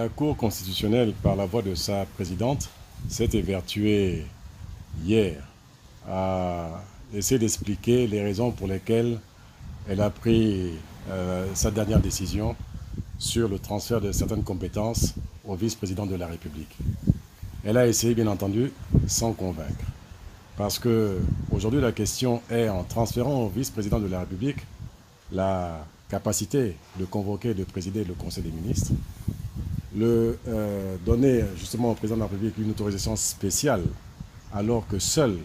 La Cour constitutionnelle, par la voix de sa présidente, s'est évertuée hier à essayer d'expliquer les raisons pour lesquelles elle a pris sa dernière décision sur le transfert de certaines compétences au vice-président de la République. Elle a essayé, bien entendu, sans convaincre. Parce qu'aujourd'hui, la question est, en transférant au vice-président de la République la capacité de convoquer et de présider le Conseil des ministres, donner justement au président de la République une autorisation spéciale, alors que seul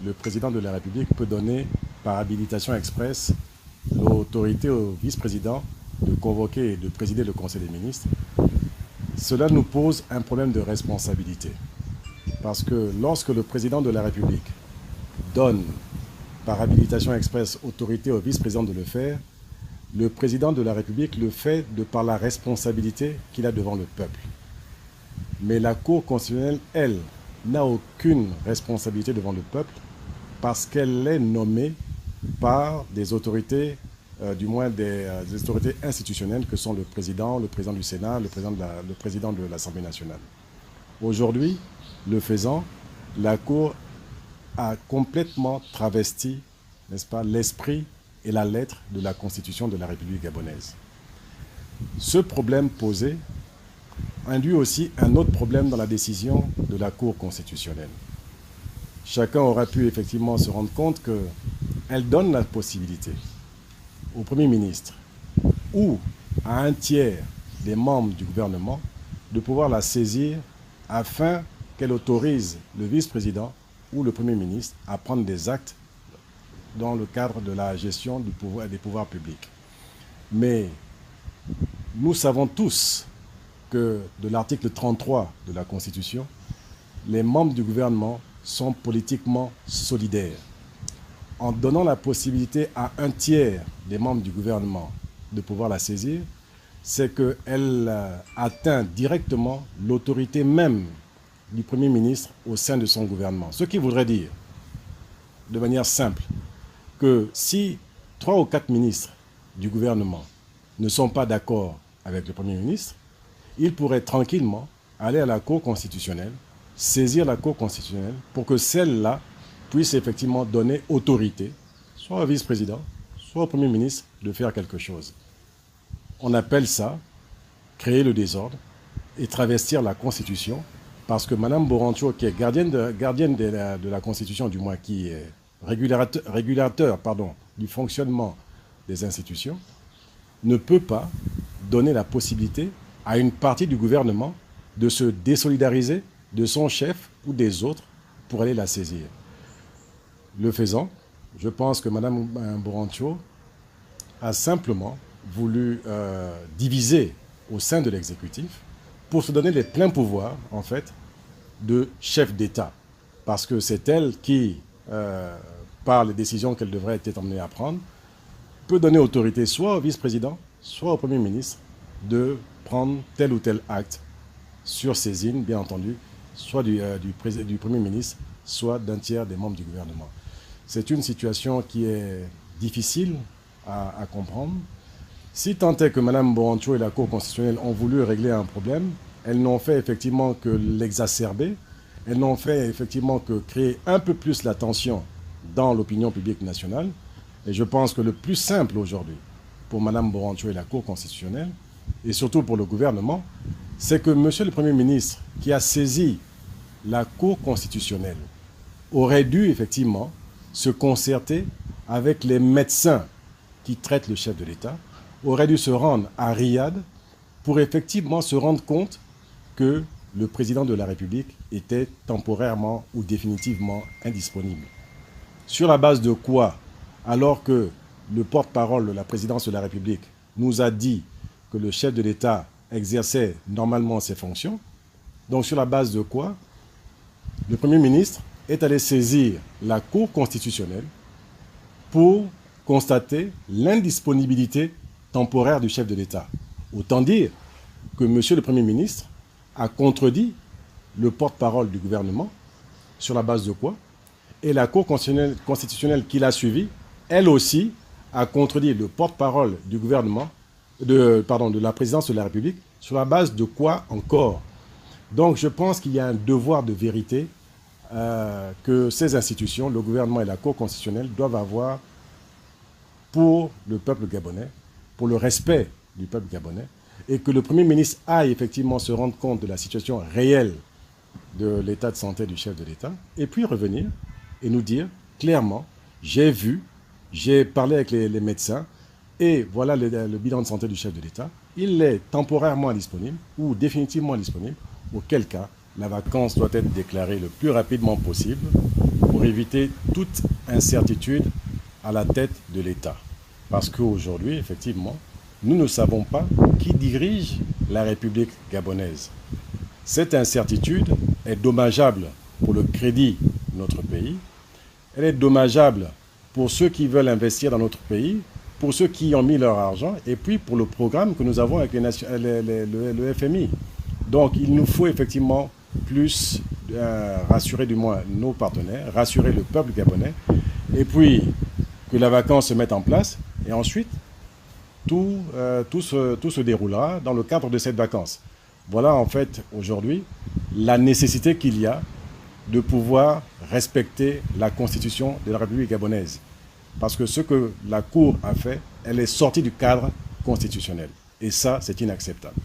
le président de la République peut donner par habilitation expresse l'autorité au vice-président de convoquer et de présider le Conseil des ministres. Cela nous pose un problème de responsabilité. Parce que lorsque le président de la République donne par habilitation expresse autorité au vice-président de le faire, le président de la République le fait de par la responsabilité qu'il a devant le peuple. Mais la Cour constitutionnelle, elle, n'a aucune responsabilité devant le peuple parce qu'elle est nommée par des autorités, du moins des autorités institutionnelles que sont le président du Sénat, le président de l'Assemblée nationale. Aujourd'hui, le faisant, la Cour a complètement travesti, n'est-ce pas, l'esprit et la lettre de la Constitution de la République gabonaise. Ce problème posé induit aussi un autre problème dans la décision de la Cour constitutionnelle. Chacun aura pu effectivement se rendre compte qu'elle donne la possibilité au Premier ministre ou à un tiers des membres du gouvernement de pouvoir la saisir afin qu'elle autorise le vice-président ou le Premier ministre à prendre des actes dans le cadre de la gestion des pouvoirs publics. Mais nous savons tous que de l'article 33 de la Constitution, les membres du gouvernement sont politiquement solidaires. En donnant la possibilité à un tiers des membres du gouvernement de pouvoir la saisir, c'est qu'elle atteint directement l'autorité même du Premier ministre au sein de son gouvernement. Ce qui voudrait dire, de manière simple, que si 3 ou 4 ministres du gouvernement ne sont pas d'accord avec le Premier ministre, ils pourraient tranquillement aller à la Cour constitutionnelle, saisir la Cour constitutionnelle pour que celle-là puisse effectivement donner autorité, soit au vice-président, soit au Premier ministre, de faire quelque chose. On appelle ça créer le désordre et travestir la Constitution, parce que Mme Borancho, qui est gardienne de la Constitution, du moins qui est régulateur du fonctionnement des institutions, ne peut pas donner la possibilité à une partie du gouvernement de se désolidariser de son chef ou des autres pour aller la saisir. Le faisant, je pense que Mme Borancho a simplement voulu diviser au sein de l'exécutif pour se donner les pleins pouvoirs, en fait, de chef d'État. Parce que c'est elle qui, par les décisions qu'elle devrait être amenée à prendre, peut donner autorité soit au vice-président, soit au Premier ministre de prendre tel ou tel acte sur saisine, bien entendu, soit du Premier ministre, soit d'un tiers des membres du gouvernement. C'est une situation qui est difficile à comprendre. Si tant est que Mme Borancho et la Cour constitutionnelle ont voulu régler un problème, elles n'ont fait effectivement que l'exacerber, elles n'ont fait effectivement que créer un peu plus la tension dans l'opinion publique nationale. Et je pense que le plus simple aujourd'hui pour Mme Borancho et la Cour constitutionnelle, et surtout pour le gouvernement, c'est que M. le Premier ministre, qui a saisi la Cour constitutionnelle, aurait dû effectivement se concerter avec les médecins qui traitent le chef de l'État, aurait dû se rendre à Riyad pour effectivement se rendre compte que le président de la République était temporairement ou définitivement indisponible. Sur la base de quoi, alors que le porte-parole de la présidence de la République nous a dit que le chef de l'État exerçait normalement ses fonctions, donc sur la base de quoi le Premier ministre est allé saisir la Cour constitutionnelle pour constater l'indisponibilité temporaire du chef de l'État. Autant dire que M. le Premier ministre a contredit le porte-parole du gouvernement, sur la base de quoi? Et la Cour constitutionnelle qui l'a suivi, elle aussi, a contredit le porte-parole du gouvernement, de la présidence de la République, sur la base de quoi encore? Donc je pense qu'il y a un devoir de vérité que ces institutions, le gouvernement et la Cour constitutionnelle, doivent avoir pour le peuple gabonais, pour le respect du peuple gabonais, et que le Premier ministre aille effectivement se rendre compte de la situation réelle de l'état de santé du chef de l'État, et puis revenir et nous dire clairement, j'ai vu, j'ai parlé avec les médecins, et voilà le bilan de santé du chef de l'État, il est temporairement disponible ou définitivement disponible, auquel cas la vacance doit être déclarée le plus rapidement possible pour éviter toute incertitude à la tête de l'État. Parce qu'aujourd'hui, effectivement, nous ne savons pas qui dirige la République gabonaise. Cette incertitude est dommageable pour le crédit de notre pays. Elle est dommageable pour ceux qui veulent investir dans notre pays, pour ceux qui y ont mis leur argent, et puis pour le programme que nous avons avec le FMI. Donc il nous faut effectivement plus rassurer du moins nos partenaires, rassurer le peuple gabonais, et puis que la vacance se mette en place, et ensuite tout se déroulera dans le cadre de cette vacance. Voilà en fait aujourd'hui la nécessité qu'il y a de pouvoir respecter la constitution de la République gabonaise. Parce que ce que la Cour a fait, elle est sortie du cadre constitutionnel. Et ça, c'est inacceptable.